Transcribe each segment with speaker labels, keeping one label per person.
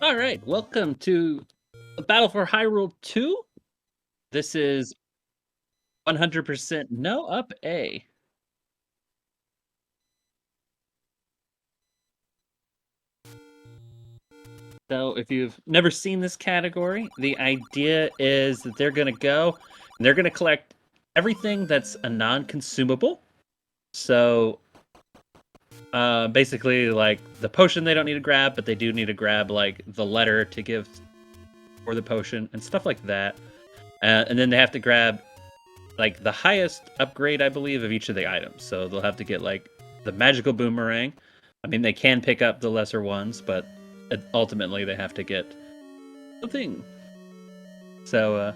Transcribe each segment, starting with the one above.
Speaker 1: All right, welcome to the Battle for Hyrule 2. This is 100% no up A. So if you've never seen this category, the idea is that they're going to go and they're going to collect everything that's a non-consumable. So basically like the potion they don't need to grab, but they do need to grab like the letter to give for the potion and stuff like that. And then they have to grab like the highest upgrade, I believe, of each of the items. So they'll have to get like the magical boomerang. I mean, they can pick up the lesser ones, but ultimately they have to get the thing. So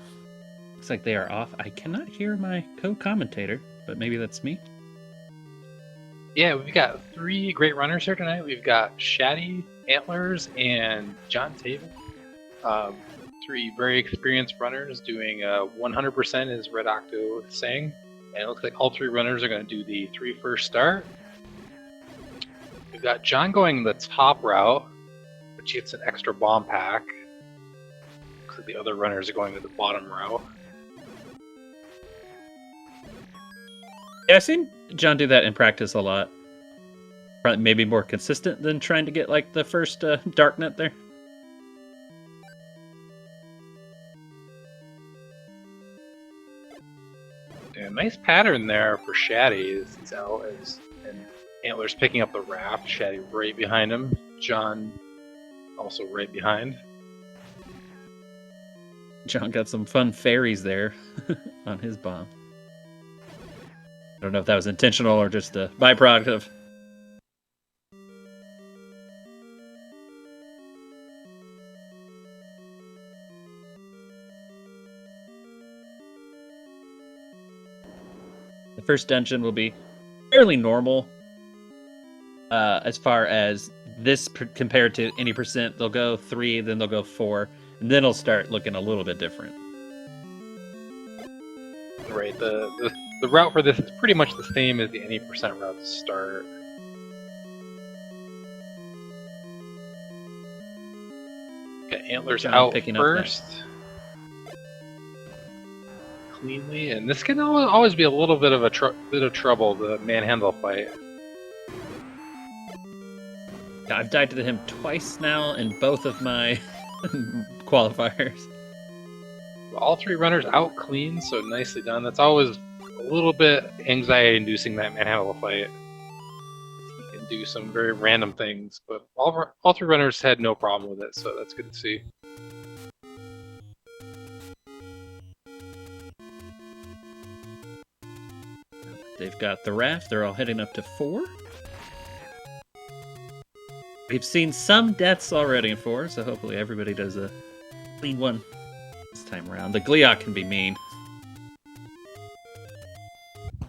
Speaker 1: looks like they are off. I cannot hear my co-commentator, but maybe that's me.
Speaker 2: Yeah, we've got three great runners here tonight. We've got Shaddy, Antlers, and John Table. Three very experienced runners doing 100% as Red Octo is saying. And it looks like all three runners are going to do the first start. We've got John going the top route, which gets an extra bomb pack. Looks like the other runners are going to the bottom route.
Speaker 1: Yeah, I've seen John do that in practice a lot. Probably maybe more consistent than trying to get like the first dark net there.
Speaker 2: Yeah, nice pattern there for Shaddy. He's out and Antlers picking up the raft. Shaddy right behind him. John also right behind.
Speaker 1: John got some fun fairies there on his bomb. I don't know if that was intentional or just a byproduct of. The first dungeon will be fairly normal as far as this compared to any percent. They'll go 3, then they'll go 4, and then it'll start looking a little bit different.
Speaker 2: Right, the route for this is pretty much the same as the any percent route to start. Got Antlers
Speaker 1: John
Speaker 2: out
Speaker 1: picking
Speaker 2: first. Cleanly, and this can always be a little bit of trouble, the manhandle fight.
Speaker 1: I've died to him twice now in both of my qualifiers.
Speaker 2: All three runners out clean, so nicely done. That's always a little bit anxiety-inducing, that manhandle fight. You can do some very random things, but all three runners had no problem with it, so that's good to see.
Speaker 1: They've got the raft. They're all heading up to 4. We've seen some deaths already in 4, so hopefully everybody does a clean one this time around. The Gliok can be mean.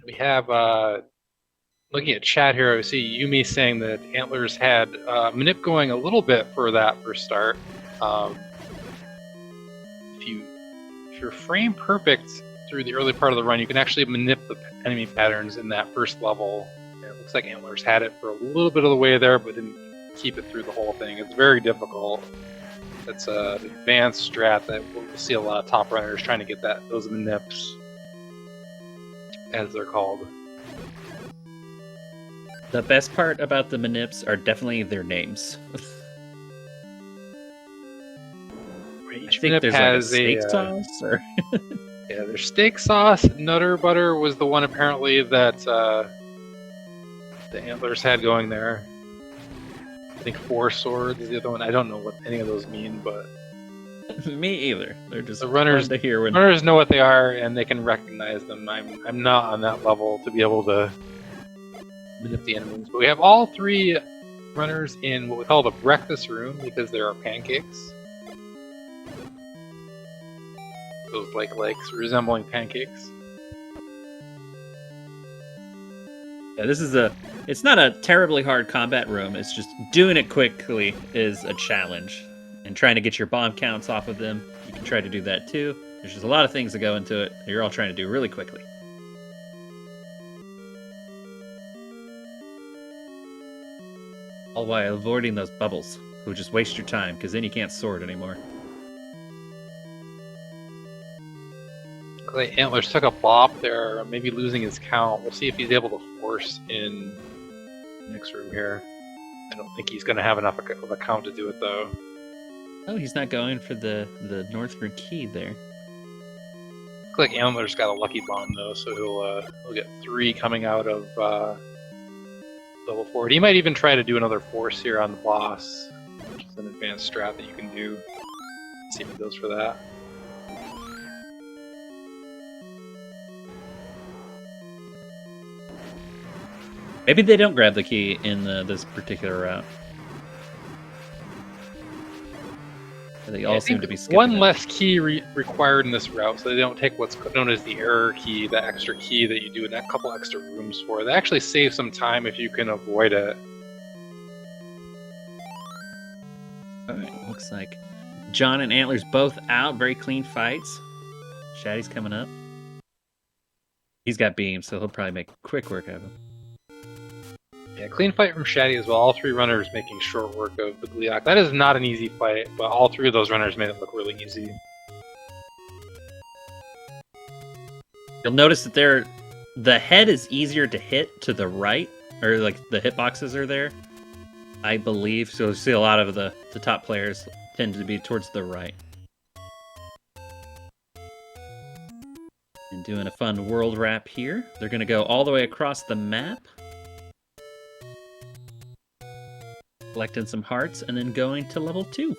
Speaker 2: We have, looking at chat here, I see Yumi saying that Antlers had Manip going a little bit for that first start. If you're frame perfect through the early part of the run, you can actually manip the enemy patterns in that first level. And it looks like Antlers had it for a little bit of the way there, but didn't keep it through the whole thing. It's very difficult. It's an advanced strat that we'll see a lot of top runners trying to get those manips, as they're called.
Speaker 1: The best part about the manips are definitely their names.
Speaker 2: Each
Speaker 1: I think there's like a steak sauce, or
Speaker 2: yeah, there's steak sauce. Nutter butter was the one apparently that the Antlers had going there. I think 4 swords is the other one. I don't know what any of those mean, but
Speaker 1: me either. They're just
Speaker 2: the runners
Speaker 1: to hear when
Speaker 2: runners know what they are and they can recognize them. I'm not on that level to be able to manip the enemies, but we have all three runners in what we call the breakfast room because there are pancakes. Those like legs resembling pancakes.
Speaker 1: Yeah, this is it's not a terribly hard combat room. It's just doing it quickly is a challenge. And trying to get your bomb counts off of them, you can try to do that too. There's just a lot of things that go into it. You're all trying to do really quickly. All while avoiding those bubbles, who just waste your time, because then you can't sword anymore.
Speaker 2: Like Antlers took a bop there, maybe losing his count. We'll see if he's able to force in next room here. I don't think he's going to have enough of a count to do it, though.
Speaker 1: Oh, he's not going for the northern key there.
Speaker 2: Looks like Antler's got a lucky bomb, though, so he'll get 3 coming out of level 4. He might even try to do another force here on the boss, which is an advanced strat that you can do. Let's see if he goes for that.
Speaker 1: Maybe they don't grab the key in this particular route. They all seem to be skipping
Speaker 2: one
Speaker 1: it.
Speaker 2: less key required in this route, so they don't take what's known as the error key, the extra key that you do in that couple extra rooms for. They actually save some time if you can avoid it.
Speaker 1: Alright, looks like John and Antlers both out. Very clean fights. Shaddy's coming up. He's got beams, so he'll probably make quick work of him.
Speaker 2: Yeah, clean fight from Shaddy as well. All 3 runners making short work of the Gliok. That is not an easy fight, but all 3 of those runners made it look really easy.
Speaker 1: You'll notice that the head is easier to hit to the right, or like the hitboxes are there, I believe. So you see a lot of the top players tend to be towards the right. And doing a fun world wrap here. They're going to go all the way across the map. Collecting some hearts, and then going to level 2.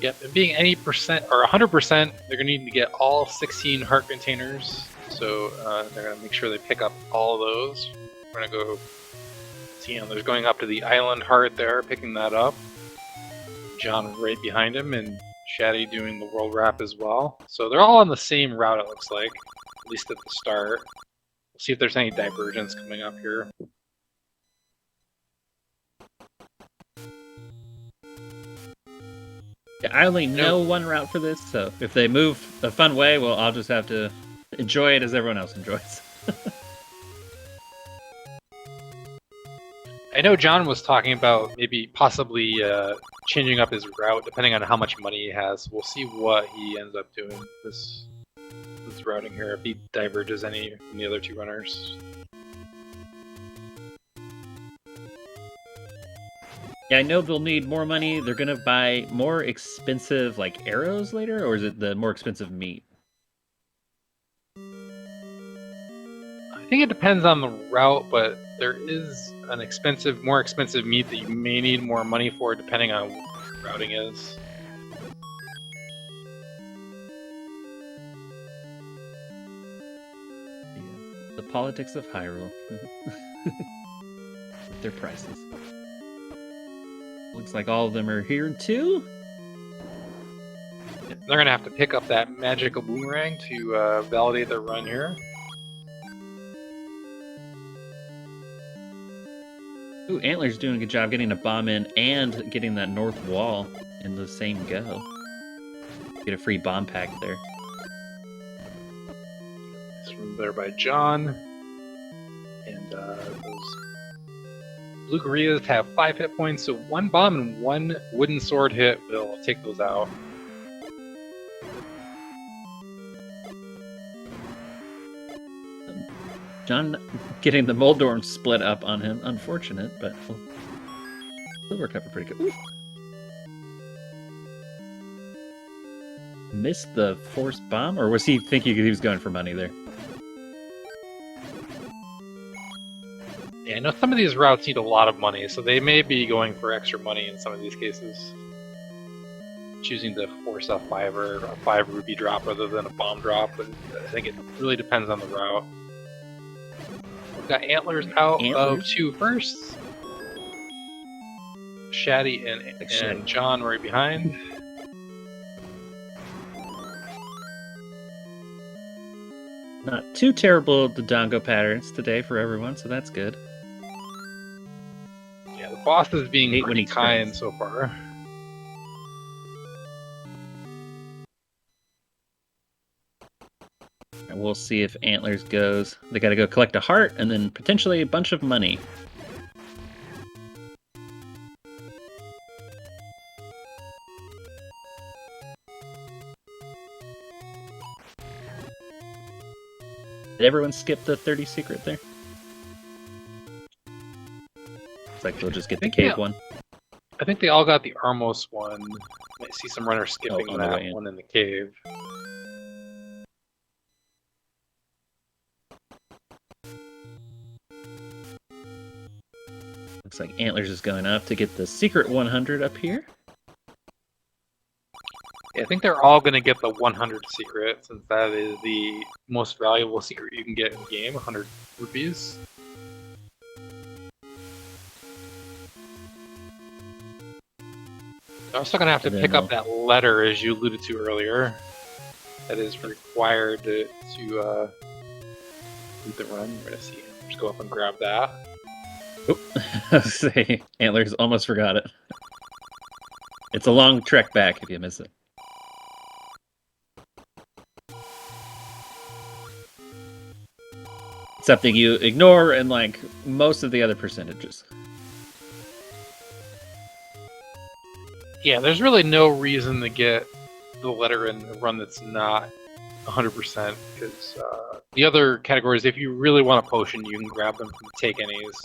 Speaker 2: Yep, and being any percent or 100%, they're going to need to get all 16 heart containers. So they're going to make sure they pick up all those. We're going to go see him. There's going up to the island heart there, picking that up. John right behind him, and Shaddy doing the world wrap as well. So they're all on the same route, it looks like, at least at the start. We'll see if there's any divergence coming up here.
Speaker 1: I only know one route for this, so if they move a fun way, well, I'll just have to enjoy it as everyone else enjoys.
Speaker 2: I know John was talking about maybe possibly changing up his route depending on how much money he has. We'll see what he ends up doing this routing here, if he diverges any from the other 2 runners.
Speaker 1: Yeah, I know they'll need more money. They're gonna buy more expensive, like, arrows later, or is it the more expensive meat?
Speaker 2: I think it depends on the route, but there is an more expensive meat that you may need more money for depending on what your routing is.
Speaker 1: Yeah. The politics of Hyrule. With their prices. Looks like all of them are here too.
Speaker 2: They're going to have to pick up that magical boomerang to validate their run here.
Speaker 1: Ooh, Antler's doing a good job getting a bomb in and getting that north wall in the same go. Get a free bomb pack there.
Speaker 2: This from there by John. And those blue gorillas have 5 hit points, so 1 bomb and 1 wooden sword hit will take those out.
Speaker 1: John getting the Moldorm split up on him. Unfortunate, but he'll recover pretty good. Ooh. Missed the forced bomb? Or was he thinking he was going for money there?
Speaker 2: Yeah, I know some of these routes need a lot of money, so they may be going for extra money in some of these cases. Choosing to force a 5 or a 5 rupee drop rather than a bomb drop, but I think it really depends on the route. We've got Antlers out of 2 first. Shaddy and John right behind.
Speaker 1: Not too terrible Dodongo patterns today for everyone, so that's good.
Speaker 2: Yeah, the boss is being pretty kind so far.
Speaker 1: And we'll see if Antlers goes. They gotta go collect a heart and then potentially a bunch of money. Did everyone skip the 30 secret there? It's like they'll just get the cave one.
Speaker 2: I think they all got the Armos one. I see some runners skipping
Speaker 1: on the way
Speaker 2: that
Speaker 1: in.
Speaker 2: one in the cave.
Speaker 1: Looks like Antlers is going up to get the secret 100 up here.
Speaker 2: Yeah, I think they're all going to get the 100 secret, since that is the most valuable secret you can get in the game, 100 rupees. They're also going to have to pick up that letter, as you alluded to earlier, that is required to do the run. We're going to see. Just go up and grab that.
Speaker 1: Oop. See, Antlers almost forgot it. It's a long trek back if you miss it. Something you ignore in like most of the other percentages.
Speaker 2: Yeah, there's really no reason to get the letter in a run that's not 100%, because the other categories, if you really want a potion, you can grab them from the Take Any's,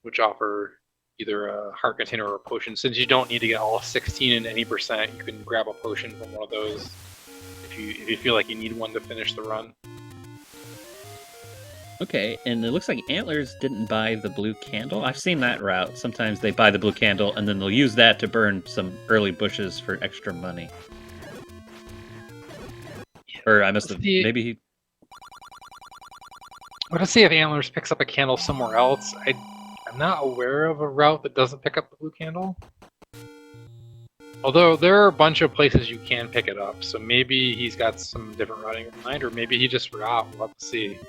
Speaker 2: which offer either a heart container or a potion. Since you don't need to get all 16 in any percent, you can grab a potion from one of those if you feel like you need one to finish the run.
Speaker 1: Okay, and it looks like Antlers didn't buy the blue candle. I've seen that route. Sometimes they buy the blue candle, and then they'll use that to burn some early bushes for extra money. Or I must have... maybe he...
Speaker 2: Let's see if Antlers picks up a candle somewhere else. I'm not aware of a route that doesn't pick up the blue candle. Although there are a bunch of places you can pick it up, so maybe he's got some different routing in mind, or maybe he just forgot. We'll have to see.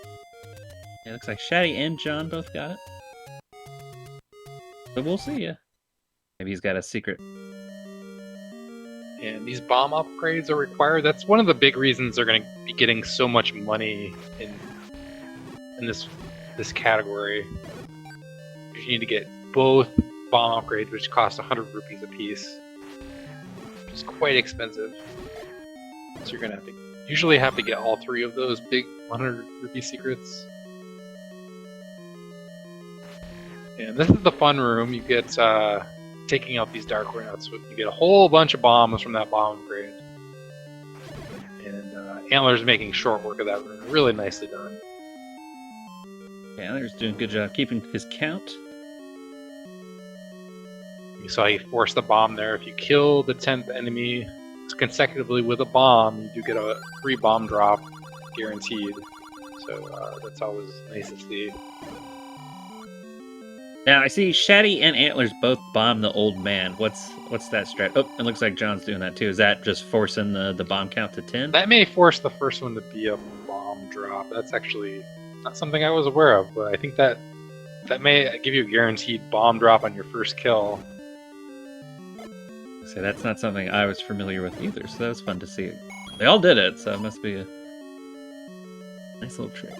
Speaker 1: It looks like Shaddy and John both got it. But we'll see, yeah. Maybe he's got a secret.
Speaker 2: And these bomb upgrades are required. That's one of the big reasons they're going to be getting so much money in this category. You need to get both bomb upgrades, which cost 100 rupees a piece, which is quite expensive. So you're going to usually have to get all three of those big 100 rupee secrets. And this is the fun room. You get taking out these dark rats. You get a whole bunch of bombs from that bomb upgrade. And Antler's making short work of that room. Really nicely done.
Speaker 1: Antler's doing a good job keeping his count.
Speaker 2: You saw he forced the bomb there. If you kill the 10th enemy consecutively with a bomb, you do get a free bomb drop guaranteed. So that's always nice to see.
Speaker 1: Now I see Shaddy and Antlers both bomb the old man. What's that strat? Oh, it looks like John's doing that too. Is that just forcing the bomb count to 10?
Speaker 2: That may force the first one to be a bomb drop. That's actually not something I was aware of, but I think that may give you a guaranteed bomb drop on your first kill.
Speaker 1: So that's not something I was familiar with either, so that was fun to see. They all did it, so it must be a nice little trick.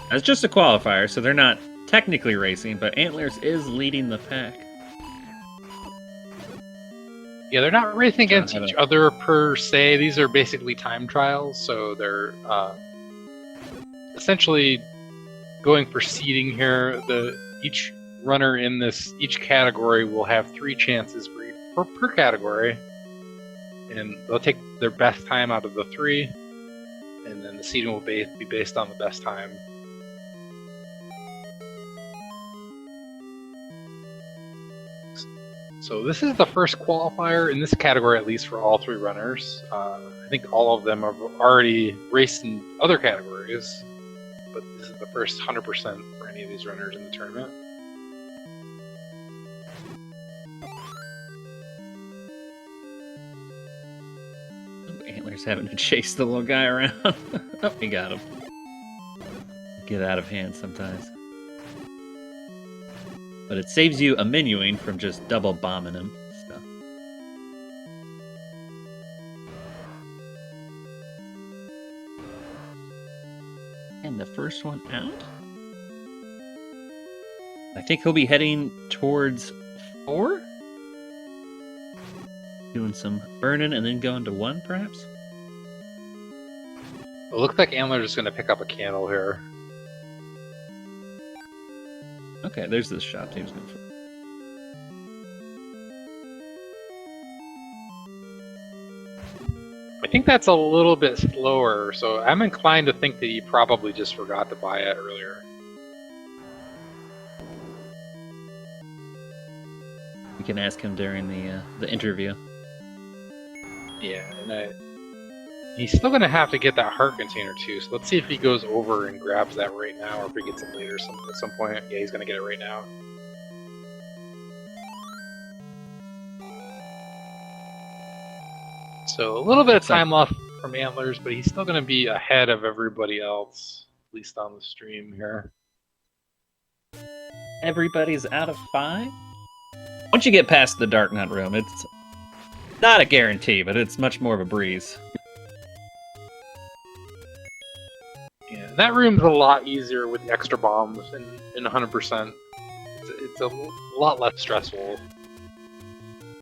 Speaker 1: It's just a qualifier, so they're not technically racing, but Antlers is leading the pack.
Speaker 2: Yeah, they're not racing against each other per se. These are basically time trials, so they're essentially going for seeding here. Each runner in each category will have 3 chances per category, and they'll take their best time out of the 3, and then the seeding will be based on the best time. So this is the first qualifier in this category, at least for all 3 runners. I think all of them have already raced in other categories, but this is the first 100% for any of these runners in the tournament.
Speaker 1: Antlers having to chase the little guy around. Oh, he got him. Get out of hand sometimes. But it saves you a menuing from just double bombing him. So. And the first one out. I think he'll be heading towards 4. Doing some burning and then going to 1, perhaps?
Speaker 2: It looks like Antler's just going to pick up a candle here.
Speaker 1: Okay, there's this shop he was going for.
Speaker 2: I think that's a little bit slower, so I'm inclined to think that he probably just forgot to buy it earlier.
Speaker 1: We can ask him during the interview.
Speaker 2: Yeah, and he's still going to have to get that heart container too, so let's see if he goes over and grabs that right now, or if he gets it later at some point. Yeah, he's going to get it right now. So a little bit of time left from Antlers, but he's still going to be ahead of everybody else, at least on the stream here.
Speaker 1: Everybody's out of 5? Once you get past the Dark Nut room, it's not a guarantee, but it's much more of a breeze.
Speaker 2: Yeah, that room's a lot easier with the extra bombs and 100%. It's a lot less stressful.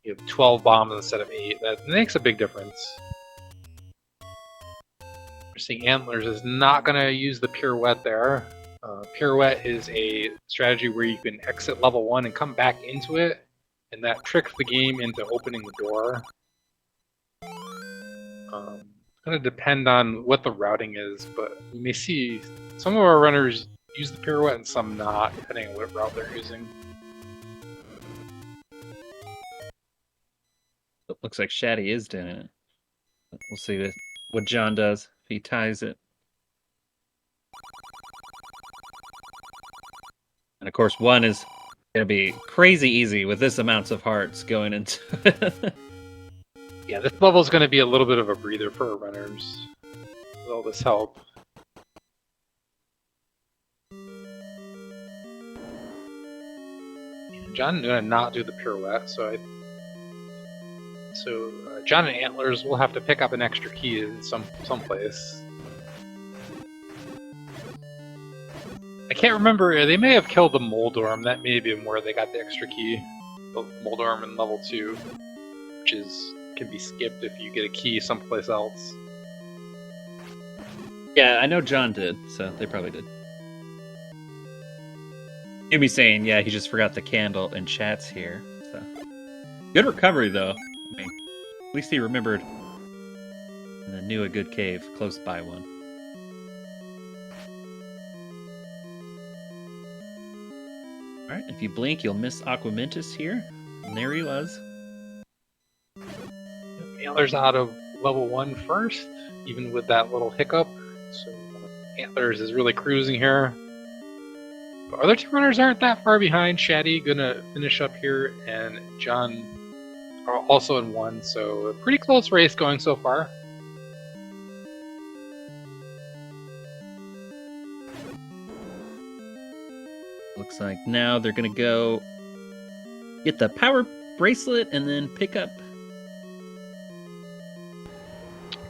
Speaker 2: You have 12 bombs instead of 8. That makes a big difference. We're seeing Antlers is not going to use the pirouette there. Pirouette is a strategy where you can exit level 1 and come back into it, and that tricks the game into opening the door. It's going to depend on what the routing is, but you may see some of our runners use the pirouette and some not, depending on what route they're using.
Speaker 1: It looks like Shaddy is doing it. We'll see what John does if he ties it. And of course, 1 is going to be crazy easy with this amounts of hearts going into it.
Speaker 2: Yeah, this level is going to be a little bit of a breather for our runners with all this help. John is going to not do the pirouette, so John and Antlers will have to pick up an extra key in someplace. I can't remember. They may have killed the Moldorm. That may be where they got the extra key. The Moldorm in level 2, which can be skipped if you get a key someplace else.
Speaker 1: Yeah, I know John did, so they probably did. You'd be saying, yeah, he just forgot the candle in chat's here. So good recovery, though. I mean, at least he remembered and then knew a good cave close by one. Alright, if you blink, you'll miss Aquamentus here. And there he was.
Speaker 2: Antlers out of level 1 first, even with that little hiccup. So Antlers is really cruising here. But other 2 runners aren't that far behind. Shaddy gonna finish up here, and John are also in 1. So a pretty close race going so far.
Speaker 1: Looks like now they're gonna go get the power bracelet and then pick up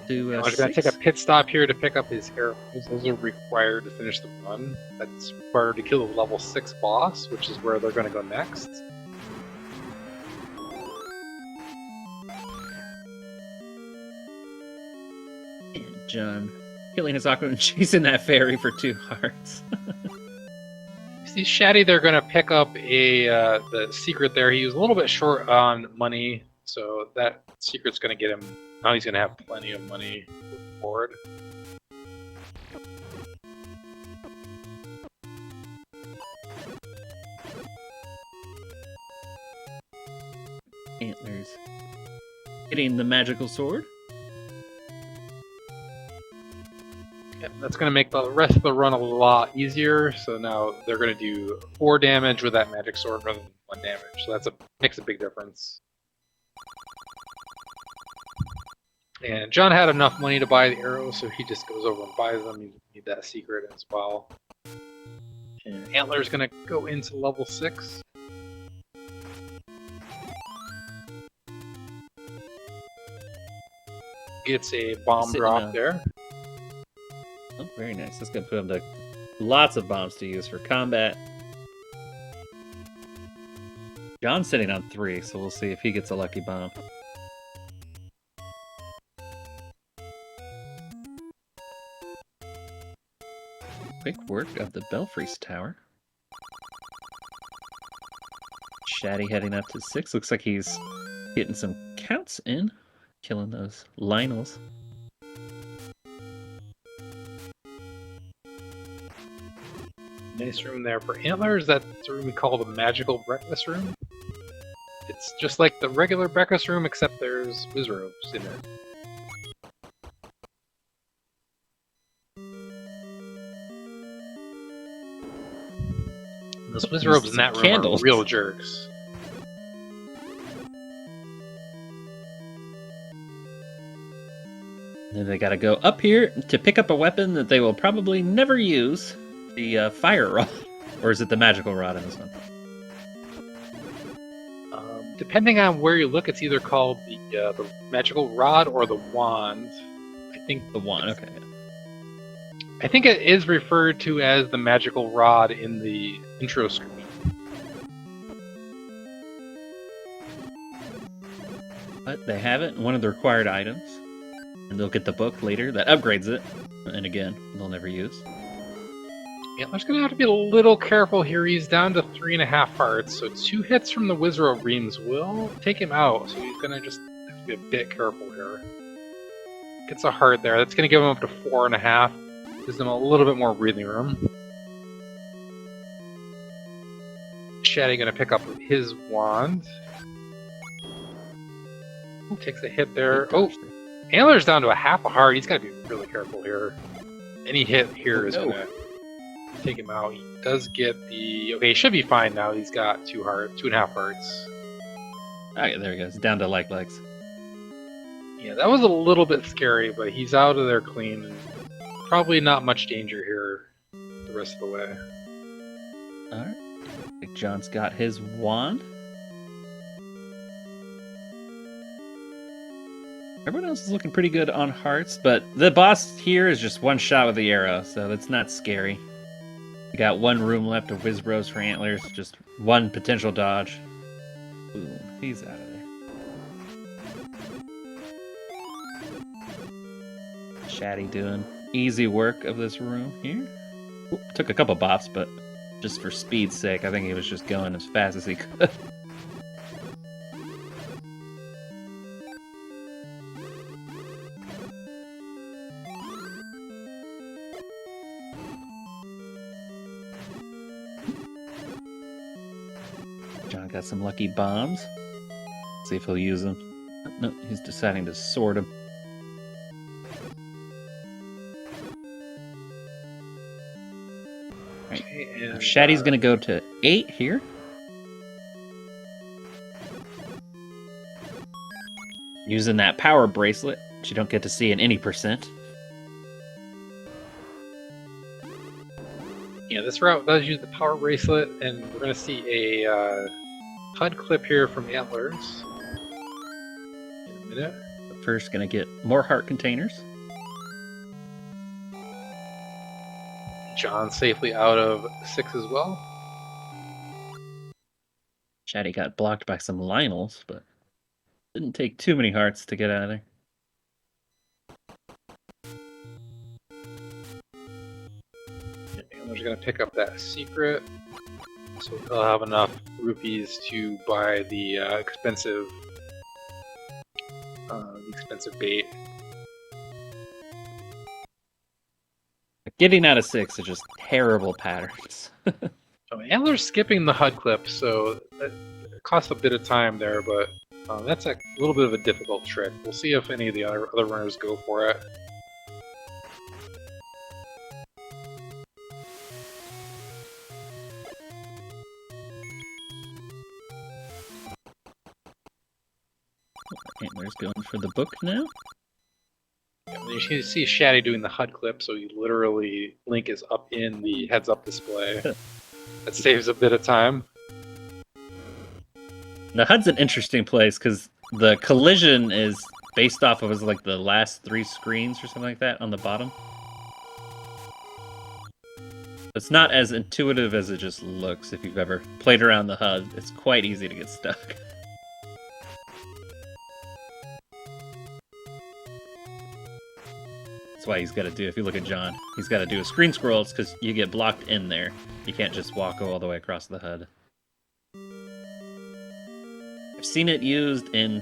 Speaker 1: to
Speaker 2: We're going to take a pit stop here to pick up his arrows. Those are required to finish the run. That's required to kill the level 6 boss, which is where they're going to go next.
Speaker 1: And John killing his Aqua and chasing that fairy for 2 hearts.
Speaker 2: You see Shaddy, they're going to pick up the secret there. He was a little bit short on money, so that secret's going to get him. Now he's going to have plenty of money moving forward.
Speaker 1: Antlers hitting the magical sword.
Speaker 2: Yep, that's going to make the rest of the run a lot easier. So now they're going to do 4 damage with that magic sword rather than 1 damage. So makes a big difference. And John had enough money to buy the arrows, so he just goes over and buys them. You need that secret as well. And Antler's going to go into level 6. Gets a bomb drop there.
Speaker 1: Oh, very nice. That's going to put him to lots of bombs to use for combat. John's sitting on 3, so we'll see if he gets a lucky bomb. Quick work of the Belfry's Tower. Shaddy heading up to 6. Looks like he's getting some counts in. Killing those Lionels.
Speaker 2: Nice room there for antlers. That's a room we call the magical breakfast room. It's just like the regular breakfast room, except there's Wizrobes in it. Those Wizrobes in that room
Speaker 1: candles.
Speaker 2: are real jerks.
Speaker 1: Then they gotta go up here to pick up a weapon that they will probably never use. The fire rod. Or is it the magical rod in this one?
Speaker 2: Depending on where you look, it's either called the magical rod or the wand. I think
Speaker 1: The wand, okay.
Speaker 2: I think it is referred to as the magical rod in the intro screen.
Speaker 1: But they have it in one of the required items. And they'll get the book later that upgrades it. And again, they'll never use.
Speaker 2: Antler's gonna have to be a little careful here. He's down to 3.5 hearts, so 2 hits from the Wizrobe Reams will take him out. So he's gonna just have to be a bit careful here. Gets a heart there. That's gonna give him up to 4.5. Gives him a little bit more breathing room. Shaddy gonna pick up his wand. Ooh, takes a hit there. Oh, Antler's down to a half a heart. He's gotta be really careful here. Any hit here is gonna take him out. He does get the... Okay, he should be fine now. He's got 2.5 hearts.
Speaker 1: Okay, there he goes. Down to like legs.
Speaker 2: Yeah, that was a little bit scary, but he's out of there clean. And probably not much danger here the rest of the way.
Speaker 1: Alright. Big John's got his wand. Everyone else is looking pretty good on hearts, but the boss here is just one shot with the arrow, so it's not scary. We got 1 room left of Wizrobes for antlers, just 1 potential dodge. Boom, he's out of there. Shaddy doing easy work of this room here. Oop, took a couple bops, but just for speed's sake, I think he was just going as fast as he could. John got some lucky bombs. See if he'll use them. No, he's deciding to sort them. Right.
Speaker 2: Okay, and
Speaker 1: Shaddy's gonna go to 8 here. Using that power bracelet, which you don't get to see in any percent.
Speaker 2: Yeah, this route does use the power bracelet, and we're going to see a HUD clip here from Antlers in a minute.
Speaker 1: First, gonna get more heart containers.
Speaker 2: John safely out of 6 as well.
Speaker 1: Shaddy got blocked by some Lionels, but didn't take too many hearts to get out of there.
Speaker 2: Antler's going to pick up that secret, so he'll have enough rupees to buy the expensive bait.
Speaker 1: Getting out of 6 is just terrible patterns.
Speaker 2: So Antler's skipping the HUD clip, so it costs a bit of time there, but that's a little bit of a difficult trick. We'll see if any of the other runners go for it.
Speaker 1: Antler's going for the book now.
Speaker 2: Yeah, you can see Shaddy doing the HUD clip, so he literally Link is up in the heads-up display. That saves a bit of time.
Speaker 1: Now HUD's an interesting place because the collision is based off of like the last 3 screens or something like that on the bottom. It's not as intuitive as it just looks. If you've ever played around the HUD, it's quite easy to get stuck. That's why he's got to do, if you look at John, he's got to do a screen scroll. It's because you get blocked in there. You can't just walk all the way across the HUD. I've seen it used in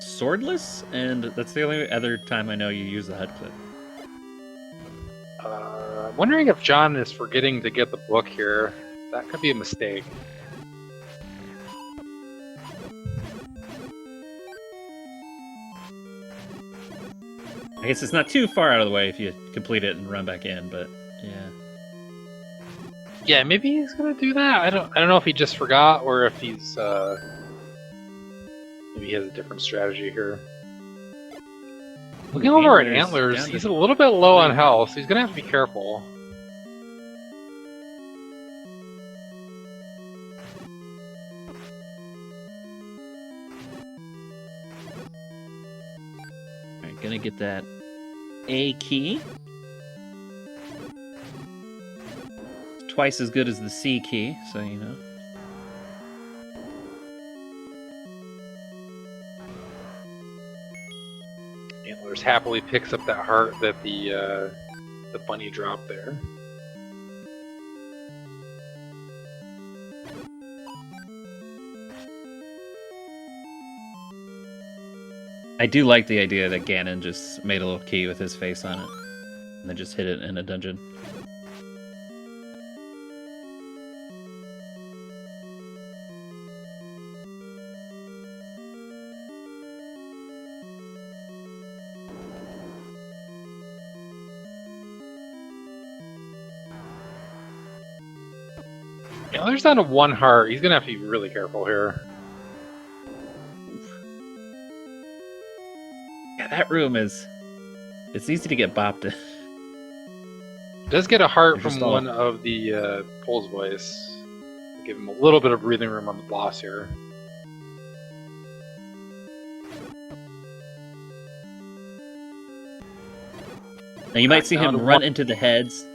Speaker 1: Swordless, and that's the only other time I know you use the HUD clip.
Speaker 2: I'm wondering if John is forgetting to get the book here. That could be a mistake.
Speaker 1: I guess it's not too far out of the way if you complete it and run back in, but yeah.
Speaker 2: Yeah, maybe he's gonna do that. I don't know if he just forgot or if he's maybe he has a different strategy here. Looking over at Antlers, he's a little bit low on health, so he's gonna have to be careful.
Speaker 1: Alright, gonna get that A key. It's twice as good as the C key, so you know.
Speaker 2: Antlers happily picks up that heart that the bunny dropped there.
Speaker 1: I do like the idea that Ganon just made a little key with his face on it, and then just hid it in a dungeon.
Speaker 2: Antler's down to one heart. He's gonna have to be really careful here.
Speaker 1: Yeah, that room is... It's easy to get bopped in.
Speaker 2: Does get a heart
Speaker 1: They're
Speaker 2: from
Speaker 1: just all-
Speaker 2: one of the Pole's voice. Give him a little bit of breathing room on the boss here.
Speaker 1: Now you might see
Speaker 2: Down
Speaker 1: him
Speaker 2: to
Speaker 1: run
Speaker 2: one.
Speaker 1: into the heads.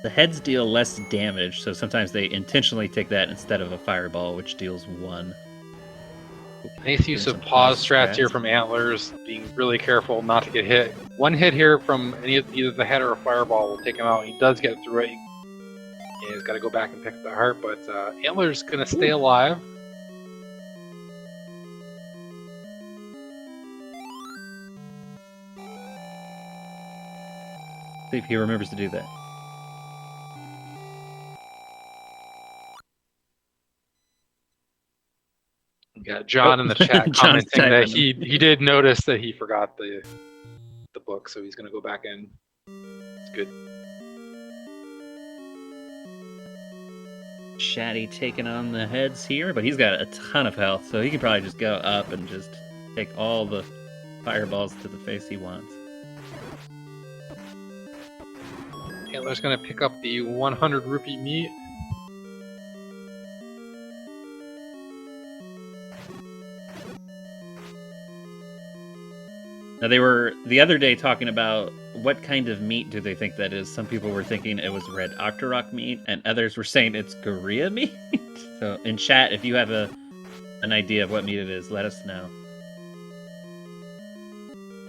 Speaker 1: The heads deal less damage, so sometimes they intentionally take that instead of a fireball, which deals 1.
Speaker 2: Nice use
Speaker 1: There's
Speaker 2: of
Speaker 1: some
Speaker 2: pause
Speaker 1: pause
Speaker 2: strats here
Speaker 1: strats.
Speaker 2: from Antlers, being really careful not to get hit. One hit here from either the head or a fireball will take him out. He does get through it. Yeah, he's got to go back and pick up the heart, but Antler's gonna stay alive.
Speaker 1: See if he remembers to do that.
Speaker 2: We got John in the chat
Speaker 1: John's
Speaker 2: commenting that
Speaker 1: typing.
Speaker 2: he did notice that he forgot the book, so he's gonna go back in. It's good.
Speaker 1: Shaddy taking on the heads here, but he's got a ton of health, so he can probably just go up and just take all the fireballs to the face he wants.
Speaker 2: Antler's gonna pick up the 100 rupee meat.
Speaker 1: Now, they were the other day talking about what kind of meat do they think that is. Some people were thinking it was red Octorok meat, and others were saying it's Gorilla meat. So in chat, if you have an idea of what meat it is, let us know.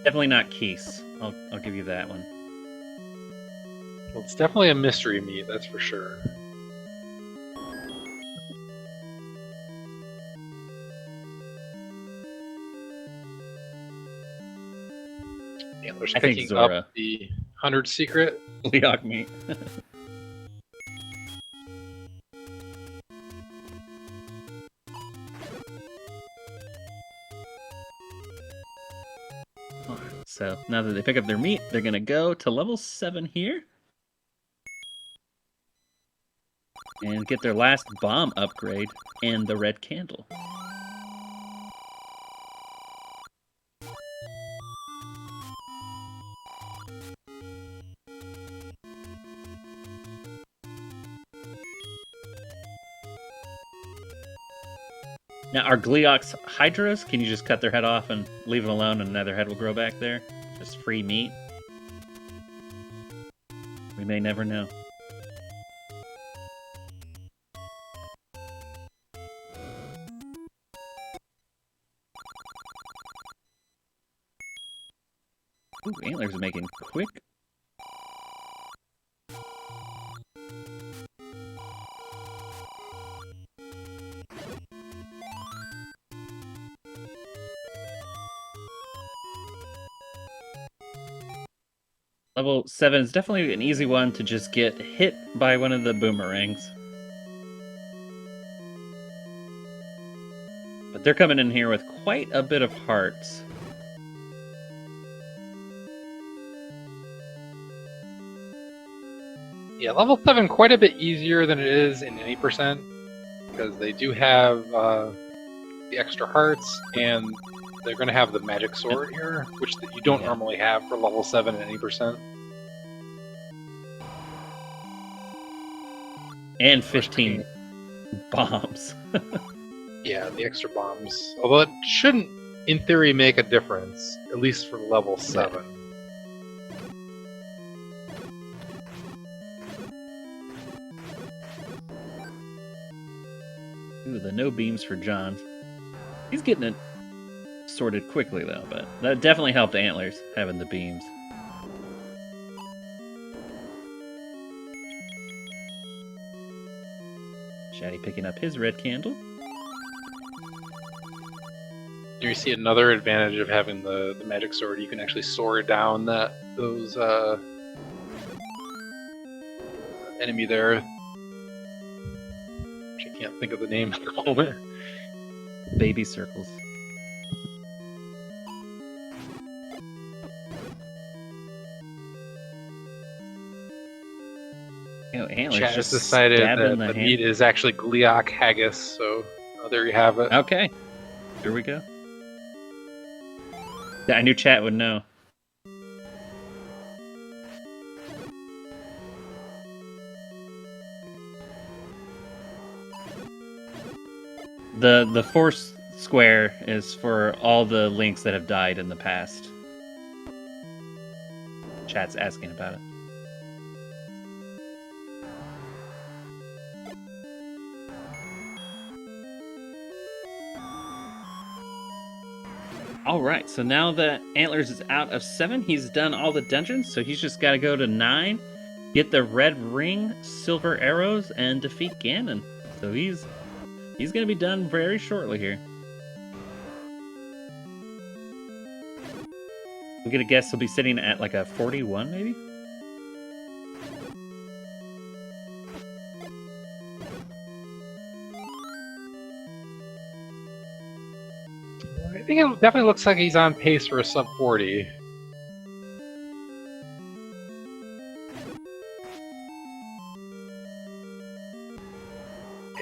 Speaker 1: Definitely not Keese. I'll give you that one.
Speaker 2: Well, it's definitely a mystery meat, that's for sure. Antler's
Speaker 1: I think
Speaker 2: picking
Speaker 1: Zora.
Speaker 2: up the 100 secret.
Speaker 1: Leok meat. So now that they pick up their meat, they're gonna go to level 7 here and get their last bomb upgrade and the red candle. Now, are Gleeok's Hydras? Can you just cut their head off and leave them alone and another head will grow back there? Just free meat? We may never know. Antlers are making quick. Level 7 is definitely an easy one to just get hit by one of the boomerangs. But they're coming in here with quite a bit of hearts.
Speaker 2: Yeah, level 7 quite a bit easier than it is in any percent, because they do have the extra hearts, and they're going to have the magic sword here, which you don't normally have for level 7 at any percent.
Speaker 1: And 15 bombs.
Speaker 2: Yeah, the extra bombs. Although it shouldn't, in theory, make a difference, at least for level 7.
Speaker 1: Ooh, the no beams for John. He's getting it sorted quickly, though, but that definitely helped Antlers, having the beams. Shaddy picking up his red candle.
Speaker 2: You see another advantage of having the magic sword. You can actually soar down those enemy there. Which I can't think of the name at the moment.
Speaker 1: Baby circles. Antlers
Speaker 2: Chat
Speaker 1: just
Speaker 2: decided that
Speaker 1: the
Speaker 2: meat is actually gliok haggis, so there you have it.
Speaker 1: Okay, here we go. Yeah, I knew chat would know. The force square is for all the links that have died in the past. Chat's asking about it. Alright, so now that Antlers is out of 7, he's done all the dungeons, so he's just got to go to 9, get the red ring, silver arrows, and defeat Ganon. So he's going to be done very shortly here. I'm going to guess he'll be sitting at like a 41, maybe?
Speaker 2: I think it definitely looks like he's on pace for a sub 40.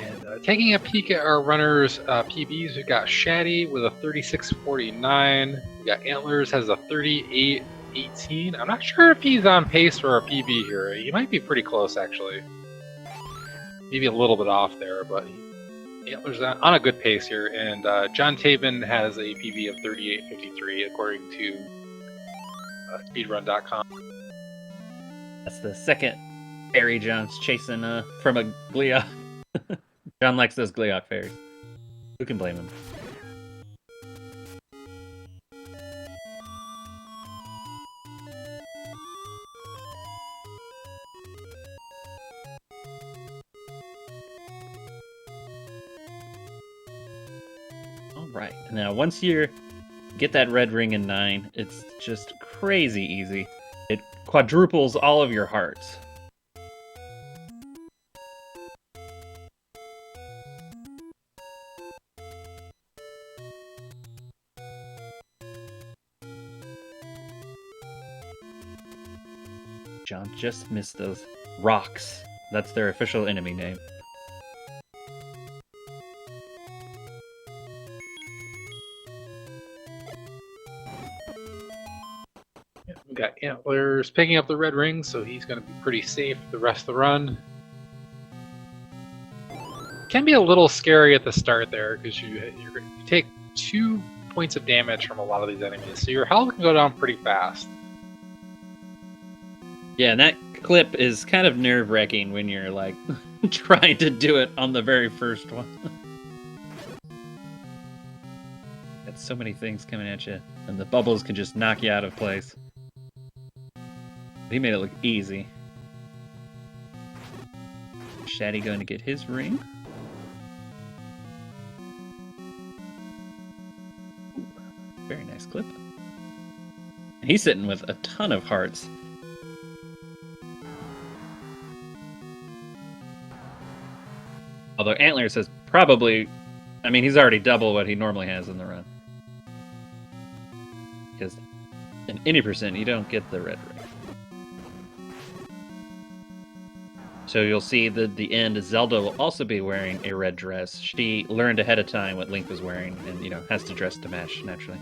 Speaker 2: And taking a peek at our runners' PBs, we've got Shaddy with a 36.49. We got Antlers has a 38.18. I'm not sure if he's on pace for a PB here. He might be pretty close, actually. Maybe a little bit off there, but Antlers on a good pace here, and John Tabin has a PB of 38.53 according to speedrun.com.
Speaker 1: That's the second fairy John's chasing from a Gliok. John likes those Gliok fairies. Who can blame him? Right. Now, once you get that red ring in 9, it's just crazy easy. It quadruples all of your hearts. John just missed those rocks. That's their official enemy name.
Speaker 2: We got Antlers picking up the red ring, so he's going to be pretty safe the rest of the run. Can be a little scary at the start there, because you take 2 points of damage from a lot of these enemies, so your health can go down pretty fast.
Speaker 1: Yeah, and that clip is kind of nerve-wracking when you're like trying to do it on the very first one. Got so many things coming at you, and the bubbles can just knock you out of place. He made it look easy. Shaddy going to get his ring. Ooh, very nice clip. He's sitting with a ton of hearts. Although Antlers has probably... I mean, he's already double what he normally has in the run. Because in any percent, you don't get the red ring. So you'll see that at the end, Zelda will also be wearing a red dress. She learned ahead of time what Link was wearing and, you know, has to dress to match, naturally.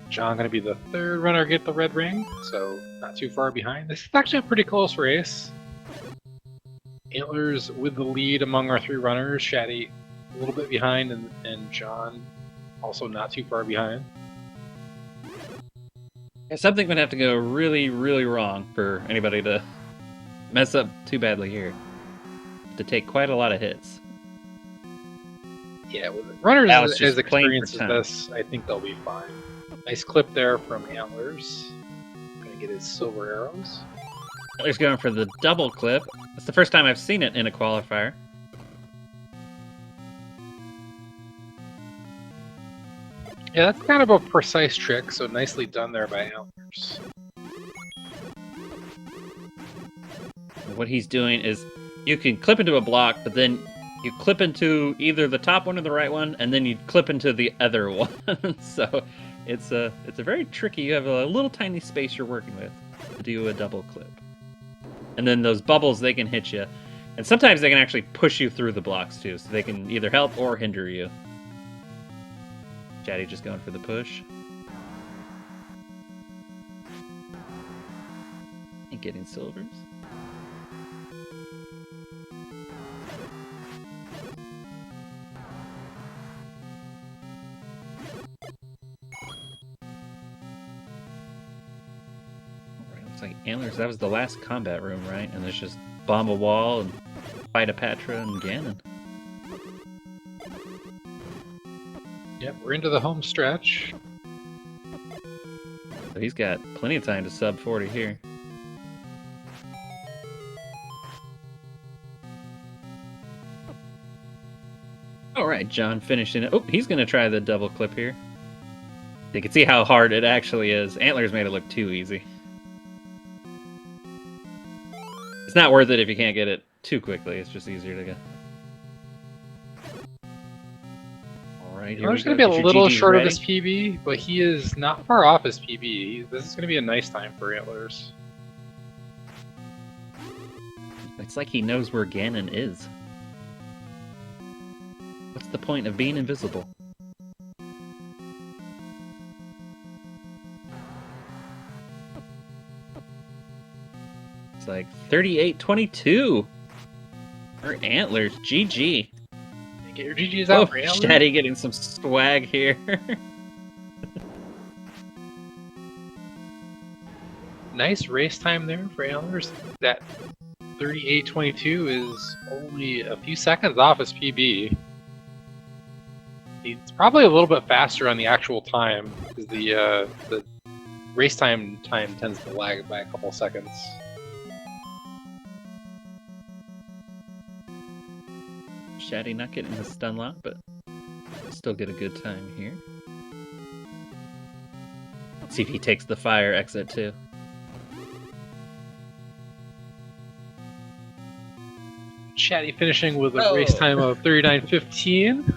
Speaker 2: John going to be the third runner to get the red ring, so not too far behind. This is actually a pretty close race. Antlers with the lead among our three runners. Shaddy a little bit behind, and John also not too far behind.
Speaker 1: Something would have to go really, really wrong for anybody to mess up too badly here. To take quite a lot of hits.
Speaker 2: Yeah, with runners as
Speaker 1: experienced
Speaker 2: experienced as this, I think they'll be fine. Nice clip there from Antlers. Gonna get his silver arrows.
Speaker 1: Antlers going for the double clip. It's the first time I've seen it in a qualifier.
Speaker 2: Yeah, that's kind of a precise trick, so nicely done there by Antlers.
Speaker 1: What he's doing is you can clip into a block, but then you clip into either the top one or the right one, and then you clip into the other one. So it's a very tricky. You have a little tiny space you're working with to do a double clip. And then those bubbles, they can hit you. And sometimes they can actually push you through the blocks too, so they can either help or hinder you. Shaddy just going for the push. And getting silvers. Alright, looks like Antlers, that was the last combat room, right? And there's just bomb a wall and fight a Patra and Ganon.
Speaker 2: Yep, we're into the home stretch.
Speaker 1: So he's got plenty of time to sub 40 here. Alright, John finishing it. Oh, he's going to try the double clip here. You can see how hard it actually is. Antlers made it look too easy. It's not worth it if you can't get it too quickly. It's just easier to go. Alright,
Speaker 2: He's going to be a little short of his PB, but he is not far off his PB. This is going to be a nice time for Antlers.
Speaker 1: It's like he knows where Ganon is. What's the point of being invisible? It's like 38-22 for Antlers. GG.
Speaker 2: Get your GGs out for Antlers.
Speaker 1: Shaddy getting some swag here.
Speaker 2: Nice race time there for Antlers. That 38-22 is only a few seconds off his PB. He's probably a little bit faster on the actual time, because the race time tends to lag by a couple seconds.
Speaker 1: Shaddy not getting the stun lock, but still get a good time here. Let's see if he takes the fire exit too.
Speaker 2: Shaddy finishing with a race time of 39:15.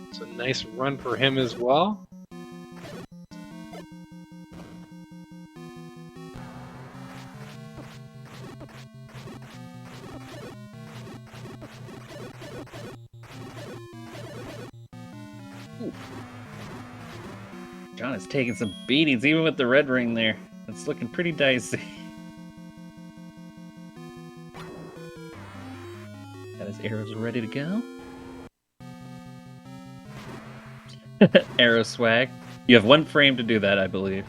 Speaker 2: It's a nice run for him as well.
Speaker 1: Ooh. John is taking some beatings, even with the red ring there. It's looking pretty dicey. Got his arrows ready to go. Arrow swag. You have one frame to do that, I believe.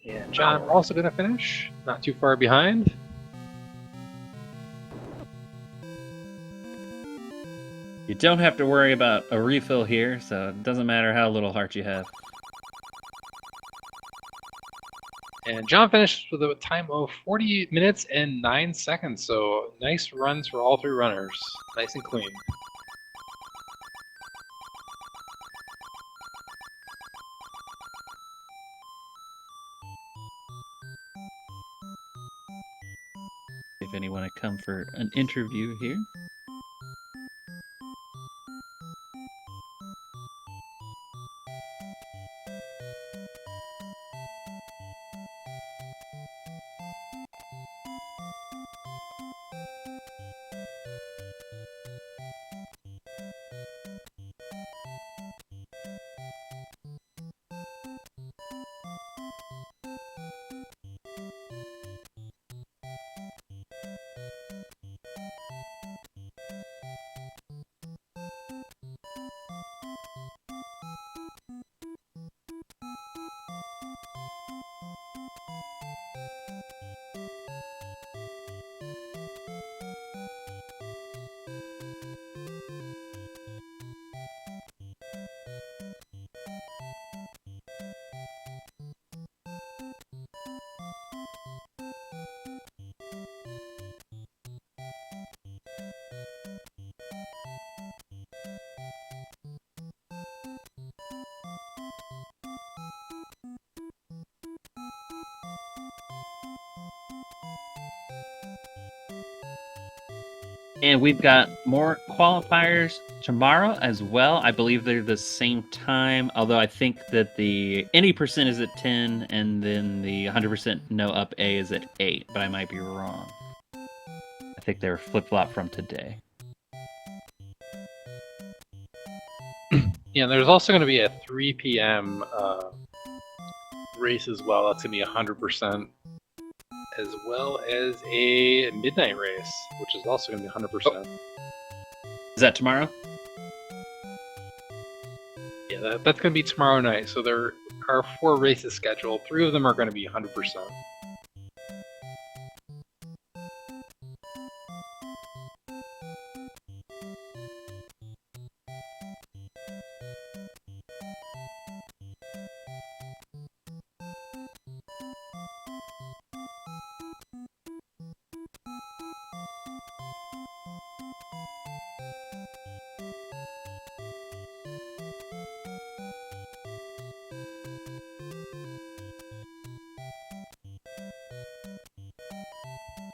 Speaker 2: And John, we're also going to finish. Not too far behind.
Speaker 1: You don't have to worry about a refill here, so it doesn't matter how little heart you have.
Speaker 2: And John finished with a time of 40 minutes and 9 seconds. So nice runs for all three runners. Nice and clean.
Speaker 1: If anyone to come for an interview here. And we've got more qualifiers tomorrow as well. I believe they're the same time, although I think that the any percent is at 10 and then the 100% no up A is at 8, but I might be wrong. I think they're flip-flop from today.
Speaker 2: Yeah, there's also going to be a 3 p.m. Race as well. That's going to be 100%. As well as a midnight race, which is also going to be 100%.
Speaker 1: Is that tomorrow?
Speaker 2: Yeah, that's going to be tomorrow night. So there are 4 races scheduled. 3 of them are going to be 100%.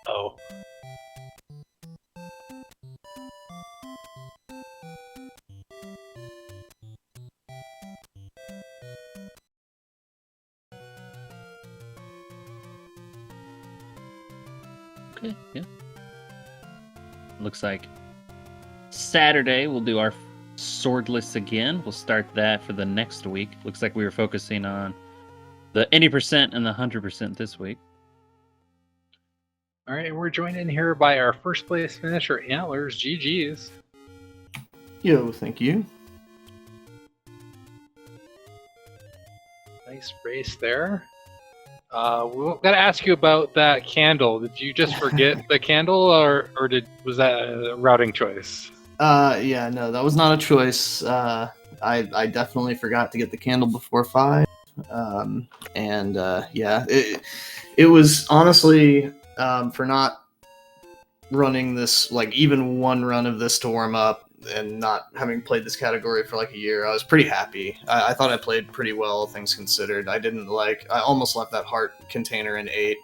Speaker 2: Oh.
Speaker 1: Okay, yeah. Looks like Saturday we'll do our swordless again. We'll start that for the next week. Looks like we were focusing on the 80% and the 100% this week.
Speaker 2: All right, we're joined in here by our first place finisher, Antlers. GG's.
Speaker 3: Yo, thank you.
Speaker 2: Nice race there. We've got to ask you about that candle. Did you just forget the candle, or was that a routing choice?
Speaker 3: Yeah, no, that was not a choice. I definitely forgot to get the candle before 5. Yeah, it was honestly for not running this, like, even one run of this to warm up and not having played this category for like a year, I was pretty happy. I thought I played pretty well, things considered. I almost left that heart container in 8.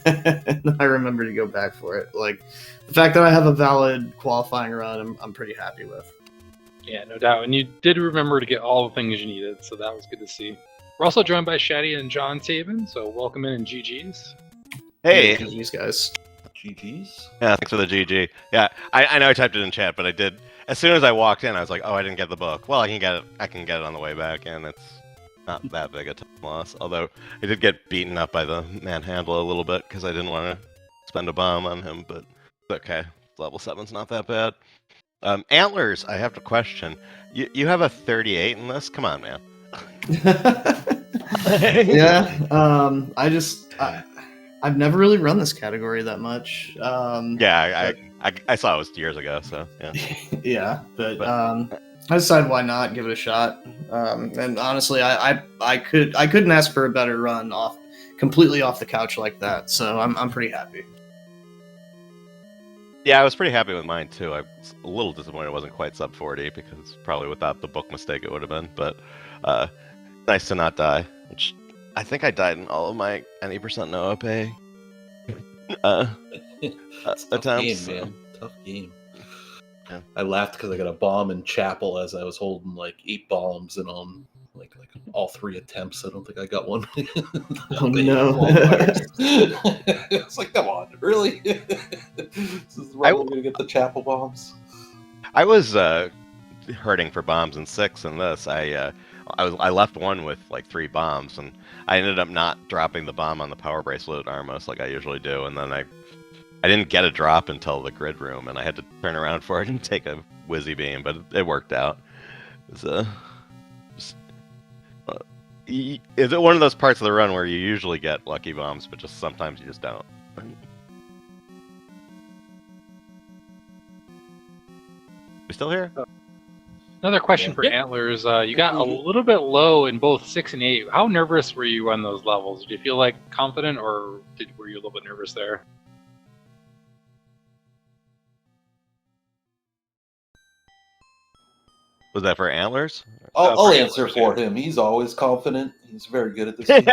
Speaker 3: And I remember to go back for it. Like, the fact that I have a valid qualifying run, I'm pretty happy with.
Speaker 2: Yeah, no doubt. And you did remember to get all the things you needed, so that was good to see. We're also joined by Shaddy and John Taven, so welcome in and GG's.
Speaker 4: Hey.
Speaker 3: GG's, guys.
Speaker 4: GG's? Yeah, thanks for the GG. Yeah, I know I typed it in chat, but I did. As soon as I walked in, I was like, oh, I didn't get the book. Well, I can get it on the way back, and it's not that big a time loss. Although, I did get beaten up by the manhandler a little bit, because I didn't want to spend a bomb on him, but it's okay. Level 7's not that bad. Antlers, I have to question. You have a 38 in this? Come on, man.
Speaker 3: Yeah. I've never really run this category that much.
Speaker 4: Yeah, I saw it was years ago, so yeah.
Speaker 3: Yeah, but I decided why not give it a shot. And honestly, I couldn't ask for a better run completely off the couch like that. So I'm pretty happy.
Speaker 4: Yeah, I was pretty happy with mine too. I was a little disappointed it wasn't quite sub 40 because probably without the book mistake it would have been. But nice to not die. Which I think I died in all of my any percent no pay attempts.
Speaker 5: Game, man. Tough game.
Speaker 4: Yeah.
Speaker 5: I laughed because I got a bomb in chapel as I was holding like 8 bombs and on like all 3 attempts. I don't think I got one.
Speaker 3: Oh no!
Speaker 5: It's like, come on, really? This is where we're gonna get the chapel bombs.
Speaker 4: I was hurting for bombs in 6 in this. I left one with like 3 bombs, and I ended up not dropping the bomb on the power bracelet Armos like I usually do, and then I didn't get a drop until the grid room, and I had to turn around for it and take a whizzy beam, but it worked out. Is it one of those parts of the run where you usually get lucky bombs, but just sometimes you just don't? We still here?
Speaker 2: Another question for Antlers. You got a little bit low in both 6 and 8. How nervous were you on those levels? Did you feel like confident, or were you a little bit nervous there?
Speaker 4: Was that for Antlers?
Speaker 5: I'll answer for him. He's always confident. He's very good at this game.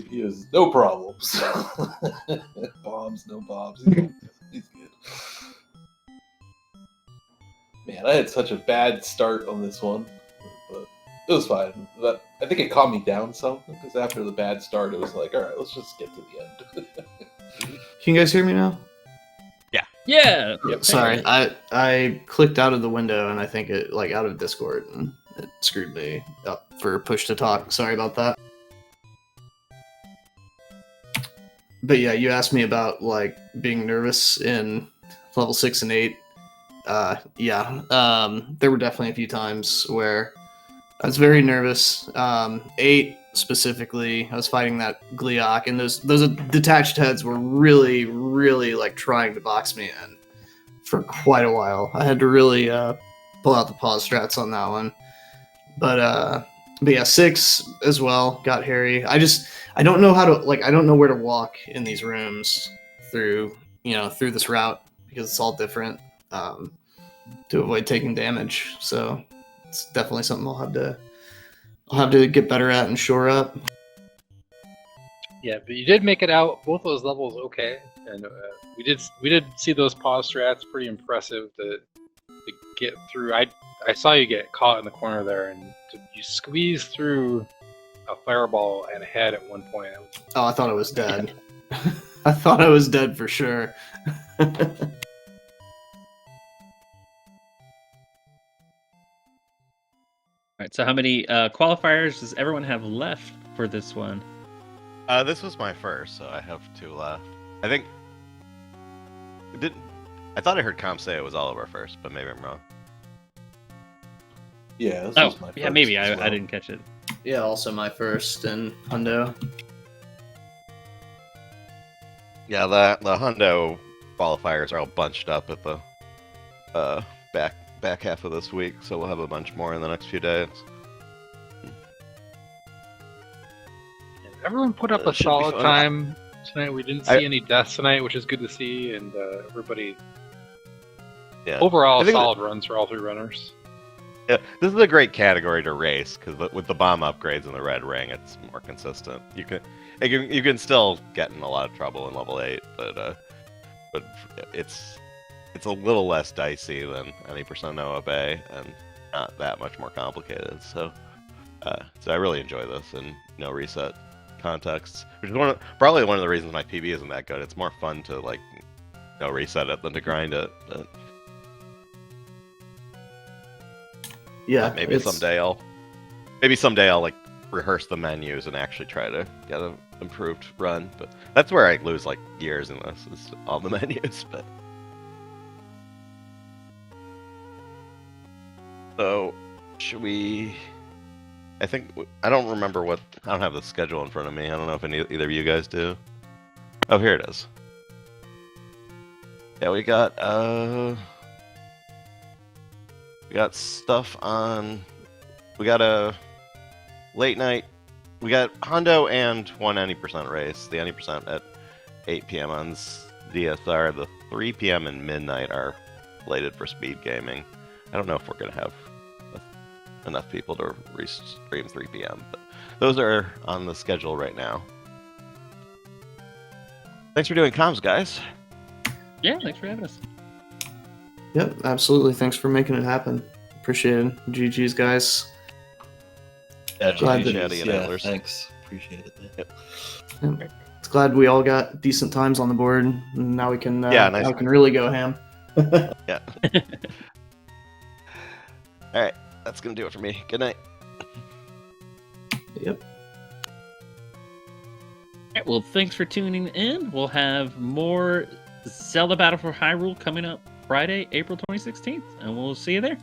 Speaker 5: He has no problems. Bombs, no bombs. He's good. Man, I had such a bad start on this one, but it was fine. But I think it calmed me down some, because after the bad start, it was like, all right, let's just get to the end.
Speaker 3: Can you guys hear me now?
Speaker 1: Yeah.
Speaker 3: Yep. Sorry, I clicked out of the window and I think it out of Discord, and it screwed me up for push to talk. Sorry about that. But yeah, you asked me about being nervous in level 6 and 8. There were definitely a few times where I was very nervous. 8 specifically, I was fighting that Gliok, and those detached heads were really, really trying to box me in for quite a while. I had to really pull out the pause strats on that one. But yeah, 6 as well got hairy. I don't know how to I don't know where to walk in these rooms through this route, because it's all different to avoid taking damage. So it's definitely something I'll have to get better at and shore up.
Speaker 2: Yeah, but you did make it out both those levels okay, and we did see those pause strats. Pretty impressive to get through. I saw you get caught in the corner there, and you squeezed through a fireball and a head at one point.
Speaker 3: Oh, I thought I was dead. I thought I was dead for sure.
Speaker 1: All right, so how many qualifiers does everyone have left for this one?
Speaker 4: This was my first, so I have 2 left. I think I thought I heard Comp say it was all of our first, but maybe I'm wrong.
Speaker 5: Yeah, this was my first.
Speaker 1: Yeah, maybe I didn't catch it.
Speaker 3: Yeah, also my first in Hundo.
Speaker 4: Yeah, the Hundo qualifiers are all bunched up at the back half of this week, so we'll have a bunch more in the next few days.
Speaker 2: Everyone put up a solid time tonight. We didn't see any deaths tonight, which is good to see, and everybody overall solid runs for all 3 runners.
Speaker 4: Yeah, this is a great category to race, because with the bomb upgrades and the red ring, it's more consistent. You can still get in a lot of trouble in level 8, but it's a little less dicey than any percent no obey, and not that much more complicated. So I really enjoy this in no reset contexts, which is probably one of the reasons my PB isn't that good. It's more fun to no reset it than to grind it. But
Speaker 3: yeah,
Speaker 4: maybe someday I'll rehearse the menus and actually try to get an improved run. But that's where I lose years in this, is all the menus. But So, should we? I think I don't remember what. I don't have the schedule in front of me. I don't know if either of you guys do. Oh, here it is. Yeah, we got stuff on. We got a late night. We got Hondo and one any% race. The any% at 8 p.m. on DSR. The 3 p.m. and midnight are slated for SpeedGaming. I don't know if we're gonna have enough people to stream 3 p.m. But those are on the schedule right now. Thanks for doing comms, guys.
Speaker 1: Yeah, thanks for having us.
Speaker 3: Yep, absolutely. Thanks for making it happen. Appreciate it. GG's, guys.
Speaker 6: Yeah,
Speaker 3: Glad that-
Speaker 4: Shaddy and Antlers.
Speaker 6: thanks. Appreciate it.
Speaker 4: Yep.
Speaker 3: Yep. It's glad we all got decent times on the board. And now we can
Speaker 4: Yeah, nice.
Speaker 3: now we can really go ham.
Speaker 4: Yeah. All right, that's gonna do it for me. Good night.
Speaker 3: Yep.
Speaker 1: Alright, well, thanks for tuning in. We'll have more Zelda Battle for Hyrule coming up Friday, April 2016, and we'll see you there.